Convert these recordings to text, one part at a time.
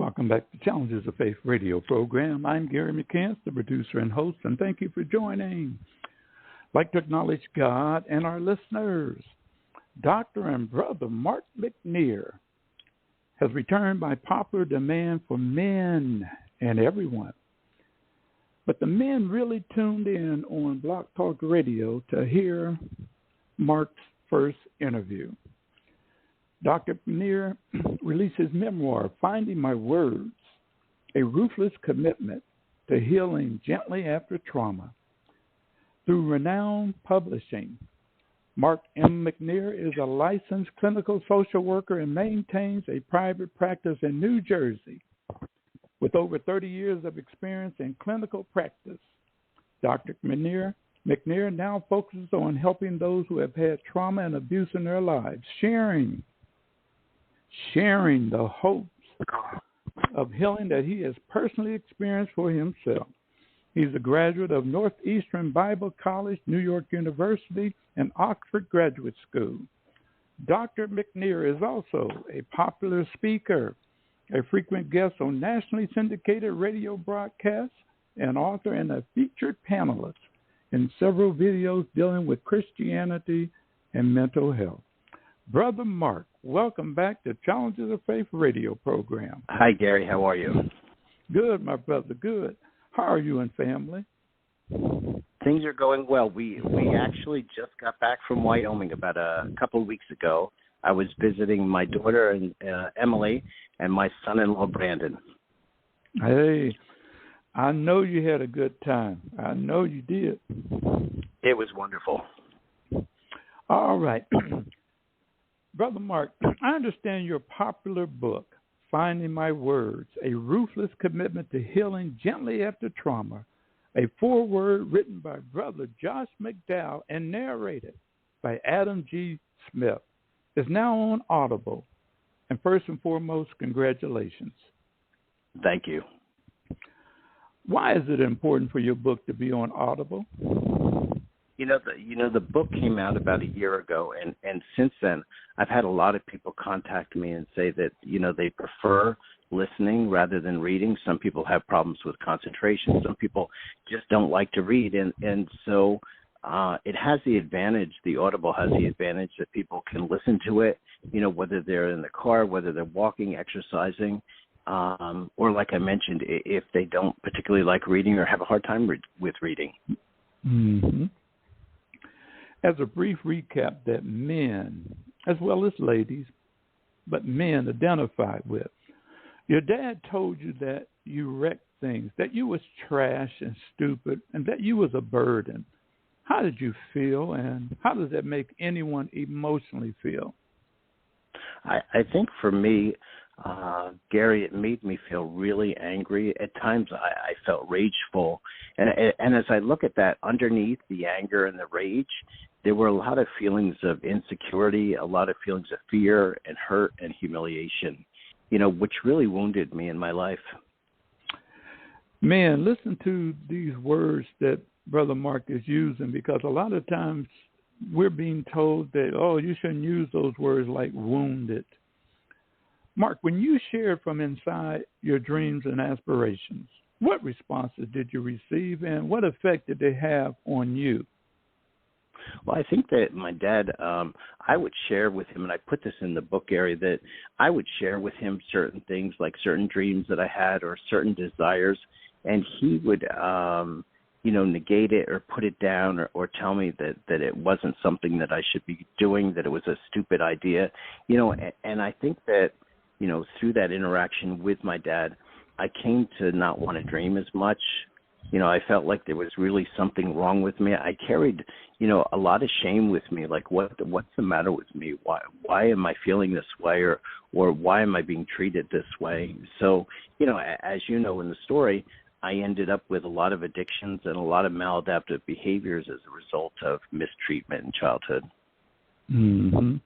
Welcome back to Challenges of Faith radio program. I'm Gary McCants, the producer and host, and thank you for joining. I'd like to acknowledge God and our listeners. Dr. and Brother Mark McNear has returned by popular demand for men and everyone. But the men really tuned in on Blog Talk Radio to hear Mark's first interview. Dr. McNear released his memoir, Finding My Words, A Ruthless Commitment to Healing Gently After Trauma. Through Renown Publishing, Mark M. McNear is a licensed clinical social worker and maintains a private practice in New Jersey. With over 30 years of experience in clinical practice, Dr. McNear now focuses on helping those who have had trauma and abuse in their lives, sharing the hopes of healing that he has personally experienced for himself. He's a graduate of Northeastern Bible College, New York University, and Oxford Graduate School. Dr. McNear is also a popular speaker, a frequent guest on nationally syndicated radio broadcasts, an author and a featured panelist in several videos dealing with Christianity and mental health. Brother Mark, welcome back to Challenges of Faith radio program. Hi, Gary. How are you? Good, my brother, good. How are you and family? Things are going well. We actually just got back from Wyoming about a couple of weeks ago. I was visiting my daughter, Emily, and my son-in-law, Brandon. Hey, I know you had a good time. I know you did. It was wonderful. All right. Brother Mark, I understand your popular book, Finding My Words, A Ruthless Commitment to Healing Gently After Trauma, a foreword written by Brother Josh McDowell and narrated by Adam G. Smith, is now on Audible. And first and foremost, congratulations. Thank you. Why is it important for your book to be on Audible? The book came out about a year ago, and since then, I've had a lot of people contact me and say that, they prefer listening rather than reading. Some people have problems with concentration. Some people just don't like to read. And so it has the advantage, the Audible has the advantage that people can listen to it, whether they're in the car, whether they're walking, exercising, or like I mentioned, if they don't particularly like reading or have a hard time with reading. Mm-hmm. As a brief recap that men, as well as ladies, but men identify with, your dad told you that you wrecked things, that you was trash and stupid, and that you was a burden. How did you feel, and how does that make anyone emotionally feel? I think for me, Gary, it made me feel really angry. At times I felt rageful. And as I look at that, underneath the anger and the rage, there were a lot of feelings of insecurity, a lot of feelings of fear and hurt and humiliation, which really wounded me in my life. Man, listen to these words that Brother Mark is using, because a lot of times we're being told that, you shouldn't use those words like wounded. Mark, when you shared from inside your dreams and aspirations, what responses did you receive, and what effect did they have on you? Well, I think that my dad, I would share with him, and I put this in the book, Gary, that I would share with him certain things, like certain dreams that I had or certain desires, and he would, negate it or put it down or tell me that it wasn't something that I should be doing, that it was a stupid idea, and I think that, through that interaction with my dad, I came to not want to dream as much. I felt like there was really something wrong with me. I carried, a lot of shame with me. Like, what's the matter with me? Why am I feeling this way, or why am I being treated this way? So, as you know in the story, I ended up with a lot of addictions and a lot of maladaptive behaviors as a result of mistreatment in childhood. Mm-hmm.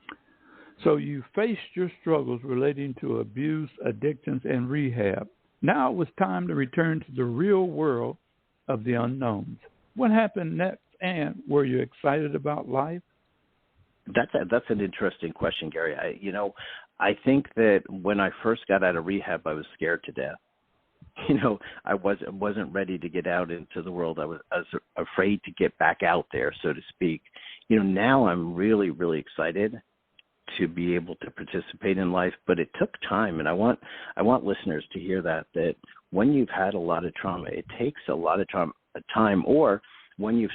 So you faced your struggles relating to abuse, addictions, and rehab. Now it was time to return to the real world of the unknowns. What happened next, and were you excited about life? That's an interesting question, Gary. I think that when I first got out of rehab, I was scared to death. I wasn't ready to get out into the world. I was afraid to get back out there, so to speak. Now I'm really, really excited to be able to participate in life, but it took time, and I want listeners to hear that when you've had a lot of trauma, it takes a lot of time, or when you've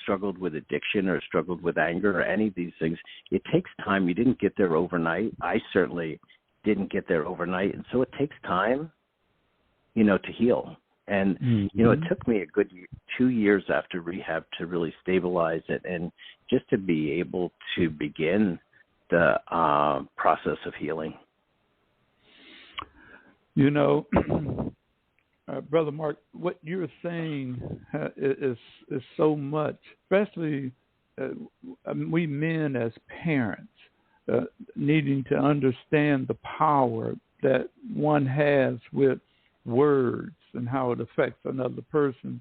struggled with addiction or struggled with anger or any of these things, it takes time. You didn't get there overnight. I certainly didn't get there overnight, and so it takes time, to heal. And, it took me a good 2 years after rehab to really stabilize it and just to be able to begin the process of healing. Brother Mark, what you're saying is so much, especially we men as parents needing to understand the power that one has with words and how it affects another person.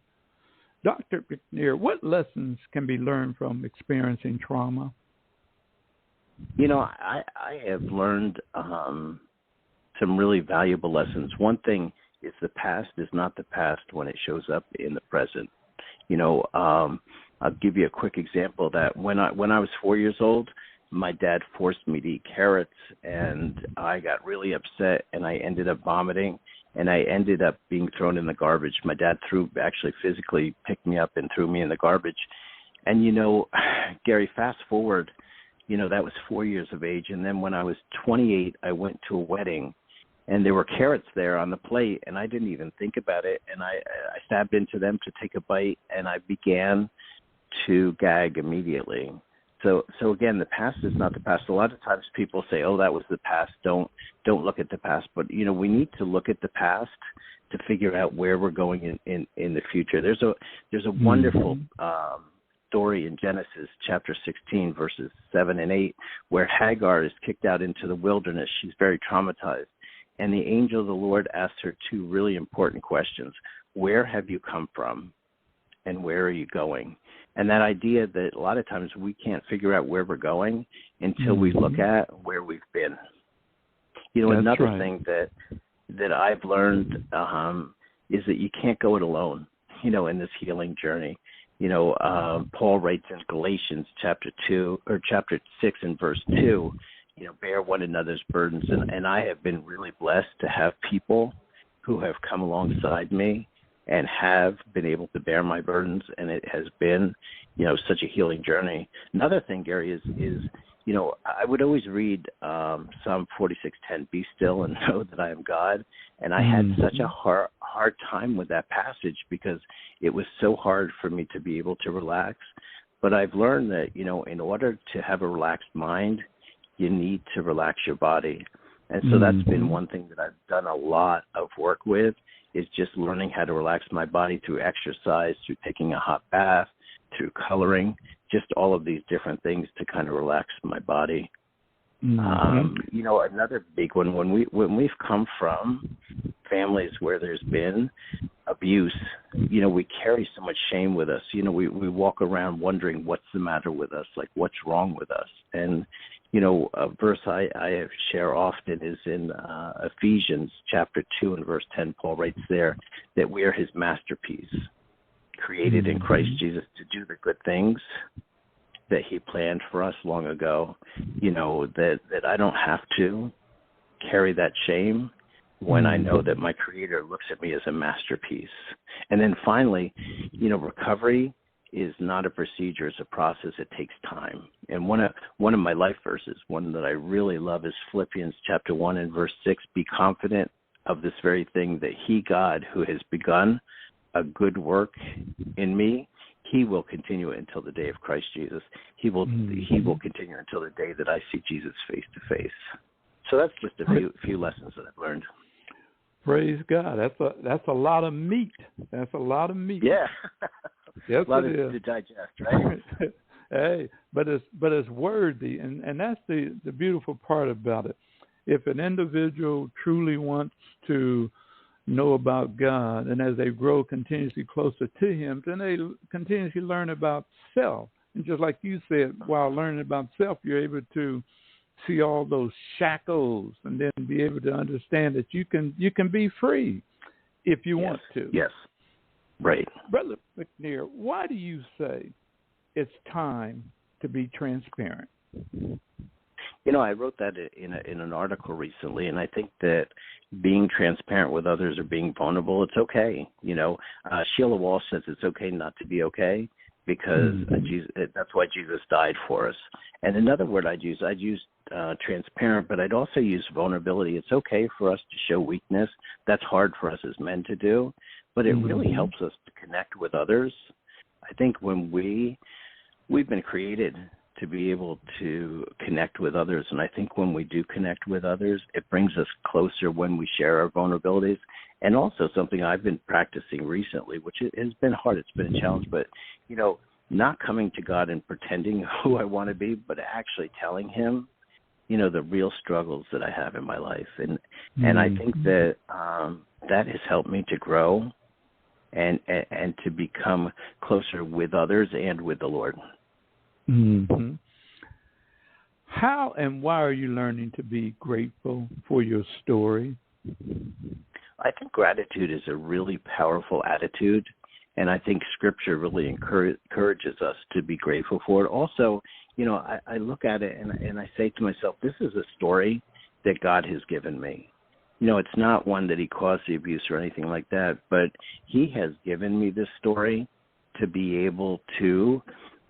Dr. McNear, what lessons can be learned from experiencing trauma? I have learned some really valuable lessons. One thing is the past is not the past when it shows up in the present. I'll give you a quick example that when I was 4 years old, my dad forced me to eat carrots, and I got really upset, and I ended up vomiting, and I ended up being thrown in the garbage. My dad actually physically picked me up and threw me in the garbage. And, Gary, fast forward, that was 4 years of age. And then when I was 28, I went to a wedding, and there were carrots there on the plate, and I didn't even think about it. And I stabbed into them to take a bite, and I began to gag immediately. So again, the past is not the past. A lot of times people say, "Oh, that was the past. Don't look at the past." But we need to look at the past to figure out where we're going in the future. There's a wonderful story in Genesis chapter 16, verses 7 and 8, where Hagar is kicked out into the wilderness. She's very traumatized, and the angel of the Lord asks her two really important questions: "Where have you come from, and where are you going?" And that idea that a lot of times we can't figure out where we're going until we look at where we've been. Another thing that I've learned is that you can't go it alone, in this healing journey. Paul writes in Galatians chapter 6 and verse 2, bear one another's burdens. And I have been really blessed to have people who have come alongside me and have been able to bear my burdens, and it has been, such a healing journey. Another thing, Gary, is I would always read Psalm 46:10, "Be still and know that I am God," and I had such a hard time with that passage because it was so hard for me to be able to relax. But I've learned that, in order to have a relaxed mind, you need to relax your body. And so that's been one thing that I've done a lot of work with, is just learning how to relax my body through exercise, through taking a hot bath, through coloring, just all of these different things to kind of relax my body. Another big one, when we've come from families where there's been abuse, we carry so much shame with us. We walk around wondering what's the matter with us, like what's wrong with us. And a verse I share often is in Ephesians chapter 2 and verse 10. Paul writes there that we are his masterpiece, created in Christ Jesus to do the good things that he planned for us long ago. That I don't have to carry that shame when I know that my Creator looks at me as a masterpiece. And then finally, recovery is not a procedure, it's a process. It takes time. And one of my life verses, one that I really love, is Philippians chapter 1 and verse 6. Be confident of this very thing, that he, God, who has begun a good work in me, he will continue it until the day of Christ Jesus. He will continue until the day that I see Jesus face to face. So that's just a few lessons that I've learned. Praise God. That's a lot of meat. That's a lot of meat. Yeah. Yes, a lot it to digest, right? Hey, but it's worthy, and that's the beautiful part about it. If an individual truly wants to know about God, and as they grow continuously closer to him, then they continuously learn about self. And just like you said, while learning about self, you're able to see all those shackles and then be able to understand that you can be free if you want to. Yes. Right. Brother McNear, why do you say it's time to be transparent? I wrote that in an article recently, and I think that being transparent with others or being vulnerable, it's okay. Sheila Walsh says it's okay not to be okay, because that's why Jesus died for us. And another word I'd use transparent, but I'd also use vulnerability. It's okay for us to show weakness. That's hard for us as men to do, but it really helps us to connect with others. I think when we've been created to be able to connect with others, and I think when we do connect with others, it brings us closer when we share our vulnerabilities. And also something I've been practicing recently, which has been hard, it's been a challenge, but, not coming to God and pretending who I want to be, but actually telling him, the real struggles that I have in my life. And I think that that has helped me to grow and to become closer with others and with the Lord. Mm-hmm. How and why are you learning to be grateful for your story? I think gratitude is a really powerful attitude, and I think Scripture really encourages us to be grateful for it. Also, I look at it and I say to myself, this is a story that God has given me. It's not one that he caused the abuse or anything like that, but he has given me this story to be able to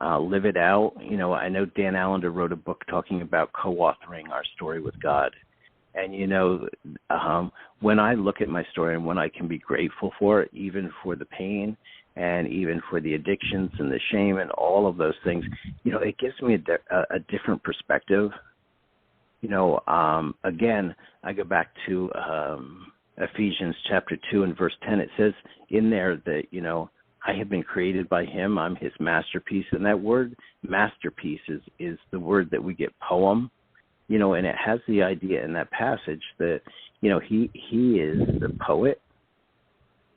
live it out. I know Dan Allender wrote a book talking about co-authoring our story with God. And, when I look at my story and when I can be grateful for it, even for the pain and even for the addictions and the shame and all of those things, it gives me a different perspective. Again, I go back to Ephesians chapter 2 and verse 10. It says in there that, I have been created by him. I'm his masterpiece. And that word masterpiece is the word that we get poem, and it has the idea in that passage that, he is the poet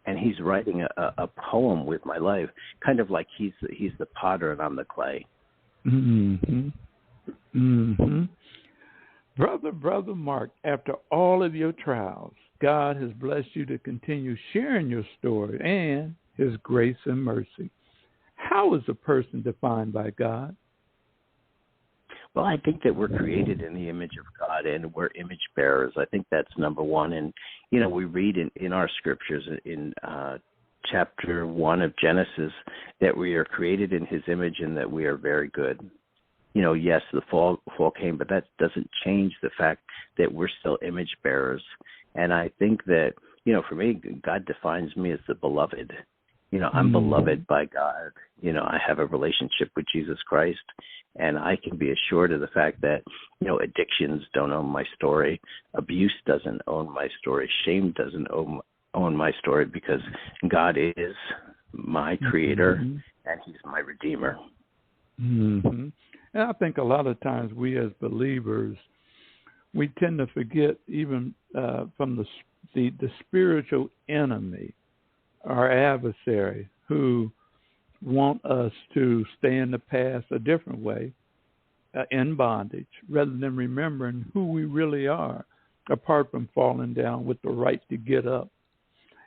and he's writing a poem with my life, kind of like he's the potter and I'm the clay. Mm-hmm. Mm-hmm. Brother Mark, after all of your trials, God has blessed you to continue sharing your story and his grace and mercy. How is a person defined by God? Well, I think that we're created in the image of God and we're image bearers. I think that's number one. And, we read in our scriptures in chapter 1 of Genesis that we are created in his image and that we are very good. Yes, the fall came, but that doesn't change the fact that we're still image bearers. And I think that, for me, God defines me as the beloved. I'm beloved by God. I have a relationship with Jesus Christ, and I can be assured of the fact that, addictions don't own my story. Abuse doesn't own my story. Shame doesn't own my story, because God is my creator and he's my redeemer. Mm-hmm. And I think a lot of times we as believers, we tend to forget even from the spiritual enemy, our adversary, who want us to stay in the past a different way, in bondage, rather than remembering who we really are, apart from falling down with the right to get up.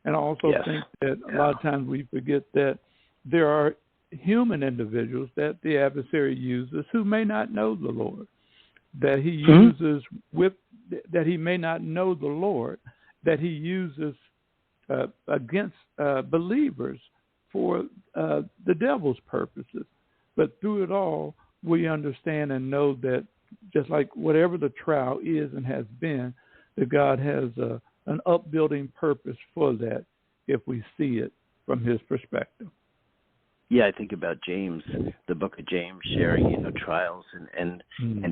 And I also think that a lot of times we forget that there are human individuals that the adversary uses who may not know the Lord, that he uses that he may not know the Lord, that he uses against believers for the devil's purposes. But through it all, we understand and know that just like whatever the trial is and has been, that God has an upbuilding purpose for that if we see it from his perspective. Yeah, I think about James, the book of James, sharing, trials and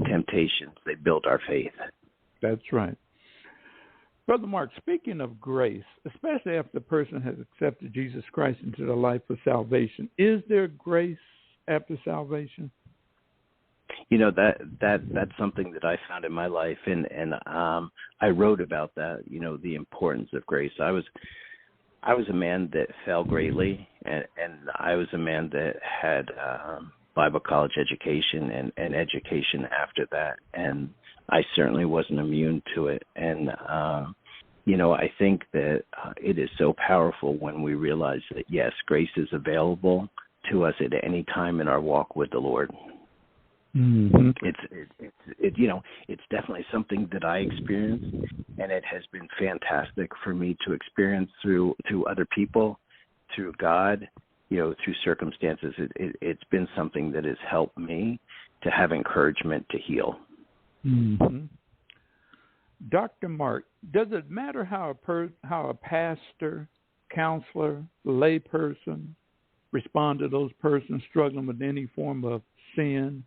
temptations. They build our faith. That's right. Brother Mark, speaking of grace, especially after the person has accepted Jesus Christ into their life for salvation, is there grace after salvation? That's something that I found in my life, and I wrote about that. The importance of grace. I was a man that fell greatly, and I was a man that had Bible college education and education after that, and I certainly wasn't immune to it. And, I think that it is so powerful when we realize that, yes, grace is available to us at any time in our walk with the Lord. Mm-hmm. It's definitely something that I experienced, and it has been fantastic for me to experience through other people, through God, through circumstances. It's been something that has helped me to have encouragement to heal. Mm-hmm. Dr. Mark, does it matter how a pastor, counselor, layperson respond to those persons struggling with any form of sin?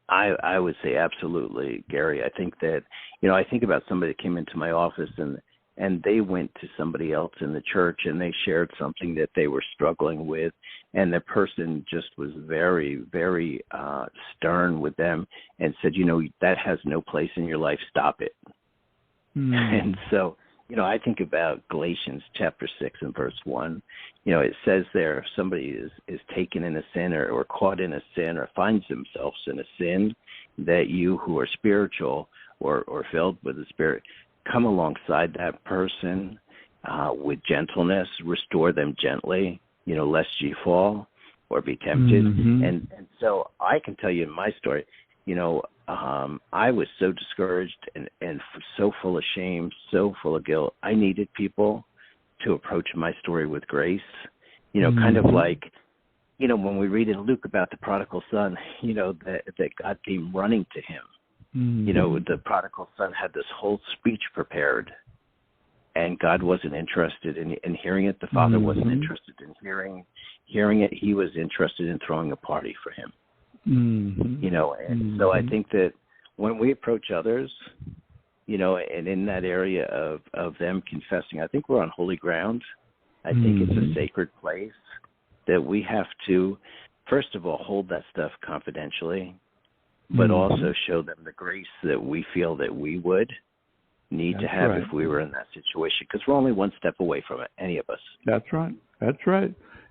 I would say absolutely, Gary. I think that, I think about somebody that came into my office and they went to somebody else in the church and they shared something that they were struggling with, and the person just was very, very stern with them and said, that has no place in your life. Stop it. And so, I think about Galatians chapter 6 and verse 1. It says there, if somebody is taken in a sin or caught in a sin or finds themselves in a sin, that you who are spiritual or filled with the Spirit, come alongside that person with gentleness, restore them gently, lest ye fall or be tempted. Mm-hmm. And so I can tell you my story. I was so discouraged and so full of shame, so full of guilt. I needed people to approach my story with grace, kind of like, when we read in Luke about the prodigal son, that God came running to him. Mm-hmm. The prodigal son had this whole speech prepared, and God wasn't interested in hearing it. The father wasn't interested in hearing it. He was interested in throwing a party for him. Mm-hmm. And so I think that when we approach others, and in that area of them confessing, I think we're on holy ground. I think it's a sacred place that we have to, first of all, hold that stuff confidentially, but also show them the grace that we feel that we would need to have if we were in that situation, because we're only one step away from it, any of us. That's right.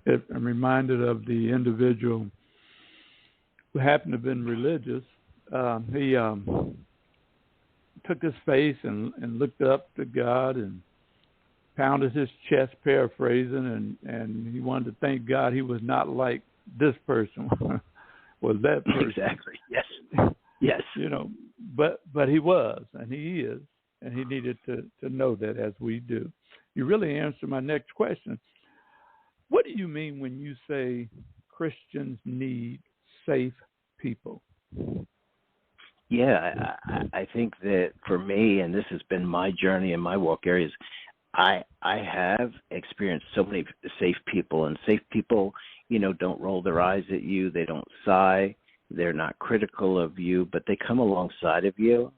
I'm reminded of the individual who happened to have been religious. He took his face and looked up to God and pounded his chest, paraphrasing, and he wanted to thank God he was not like this person was that person. Exactly. Yes. But he was, and he is, and he needed to know that, as we do. You really answered my next question. What do you mean when you say Christians need safe people? Yeah, I think that for me, and this has been my journey and my walk areas, I have experienced so many safe people, and safe people, don't roll their eyes at you. They don't sigh. They're not critical of you, but they come alongside of you,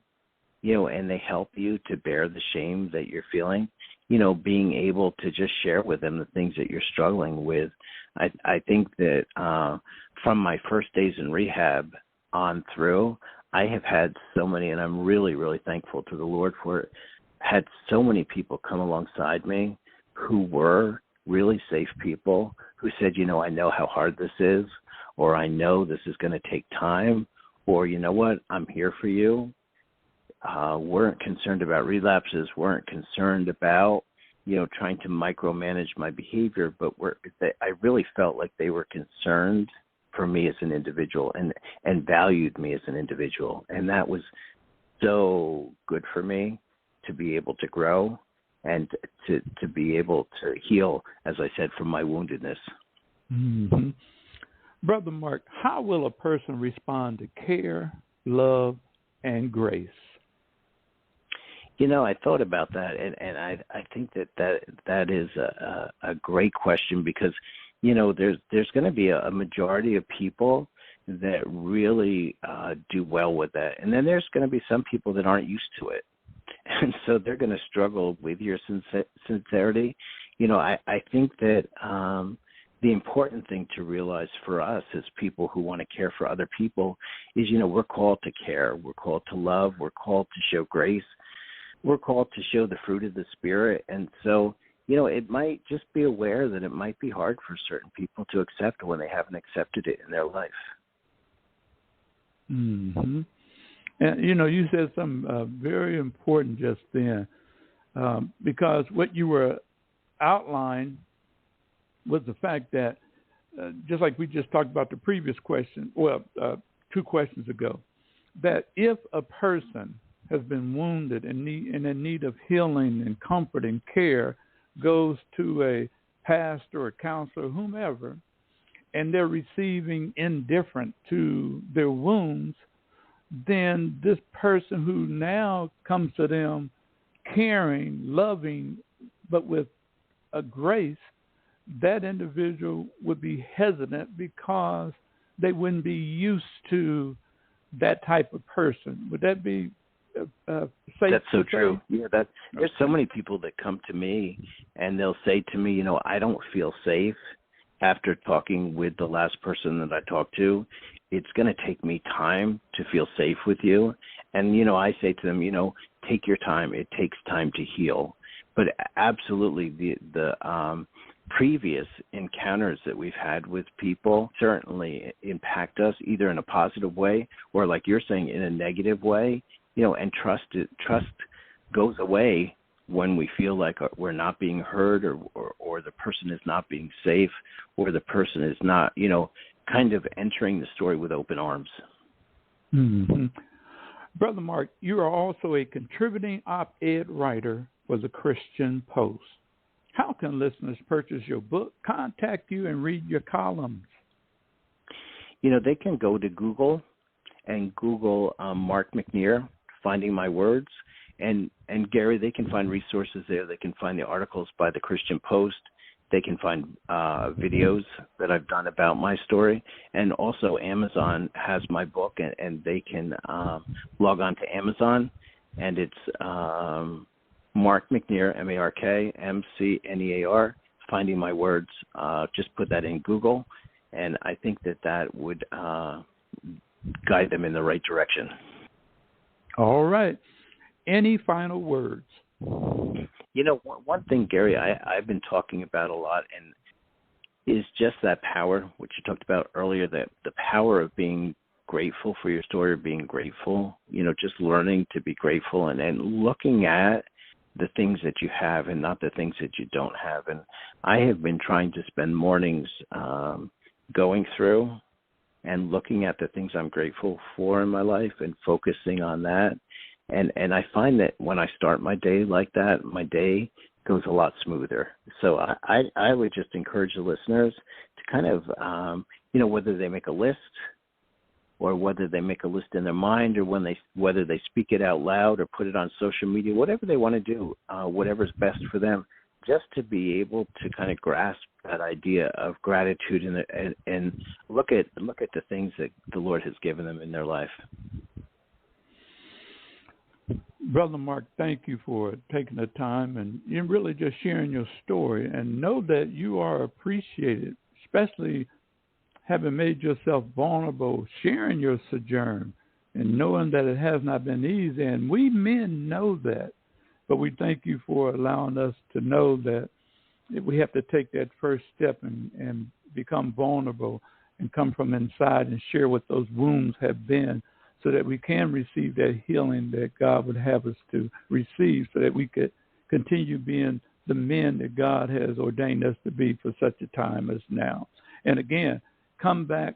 and they help you to bear the shame that you're feeling, being able to just share with them the things that you're struggling with. I think that from my first days in rehab on through, I have had so many, and I'm really, really thankful to the Lord for it, had so many people come alongside me who were really safe people who said, I know how hard this is, or I know this is going to take time, or you know what, I'm here for you. Weren't concerned about relapses, weren't concerned about, trying to micromanage my behavior, but I really felt like they were concerned for me as an individual and valued me as an individual. And that was so good for me to be able to grow and to be able to heal, as I said, from my woundedness. Mm-hmm. Brother Mark, how will a person respond to care, love, and grace? I thought about that, and I think that is a great question, because, there's going to be a majority of people that really do well with that. And then there's going to be some people that aren't used to it. And so they're going to struggle with your sincerity. I think that the important thing to realize for us as people who want to care for other people is, we're called to care. We're called to love. We're called to show grace. We're called to show the fruit of the Spirit. And so, it might just be aware that it might be hard for certain people to accept when they haven't accepted it in their life. Mm-hmm. And, you said something very important just then, because what you were outlined was the fact that, just like we just talked about the previous question, 2 questions ago, that if a person has been wounded and in need of healing and comfort and care, goes to a pastor or counselor, whomever, and they're receiving indifferent to their wounds, then this person who now comes to them caring, loving, but with a grace, that individual would be hesitant because they wouldn't be used to that type of person. Would that be safe? That's so true. Yeah, there's so many people that come to me and they'll say to me, I don't feel safe after talking with the last person that I talked to. It's going to take me time to feel safe with you. And, I say to them, take your time. It takes time to heal. But absolutely, the previous encounters that we've had with people certainly impact us either in a positive way or, like you're saying, in a negative way. And trust goes away when we feel like we're not being heard or the person is not being safe or the person is not, kind of entering the story with open arms. Mm-hmm. Brother Mark, you are also a contributing op-ed writer for the Christian Post. How can listeners purchase your book, contact you, and read your columns? They can go to Google and Google Mark McNear, Finding My Words. And Gary, they can find resources there. They can find the articles by the Christian Post. They can find videos that I've done about my story. And also Amazon has my book, and they can log on to Amazon. And it's Mark McNear, M-A-R-K, M-C-N-E-A-R, Finding My Words. Just put that in Google, and I think that would guide them in the right direction. All right. Any final words? One thing, Gary, I've been talking about a lot, and is just that power, which you talked about earlier, that the power of being grateful for your story, or being grateful, just learning to be grateful and looking at the things that you have and not the things that you don't have. And I have been trying to spend mornings going through and looking at the things I'm grateful for in my life and focusing on that. And I find that when I start my day like that, my day goes a lot smoother. So I would just encourage the listeners to kind of, whether they make a list or whether they make a list in their mind or whether they speak it out loud or put it on social media, whatever they want to do, whatever's best for them, just to be able to kind of grasp that idea of gratitude and look at the things that the Lord has given them in their life. Brother Mark, thank you for taking the time and you're really just sharing your story, and know that you are appreciated, especially having made yourself vulnerable, sharing your sojourn, and knowing that it has not been easy. And we men know that, but we thank you for allowing us to know that we have to take that first step and become vulnerable and come from inside and share what those wounds have been, so that we can receive that healing that God would have us to receive, so that we could continue being the men that God has ordained us to be for such a time as now. And again, come back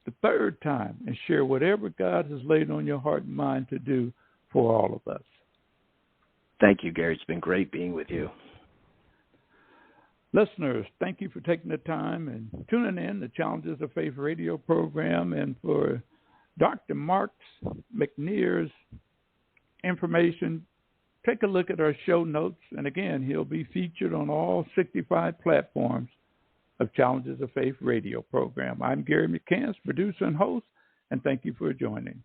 the third time and share whatever God has laid on your heart and mind to do for all of us. Thank you, Gary. It's been great being with you. Listeners, thank you for taking the time and tuning in the Challenges of Faith radio program. And for Dr. Mark McNear's information, take a look at our show notes. And again, he'll be featured on all 65 platforms of Challenges of Faith radio program. I'm Gary McCants, producer and host, and thank you for joining.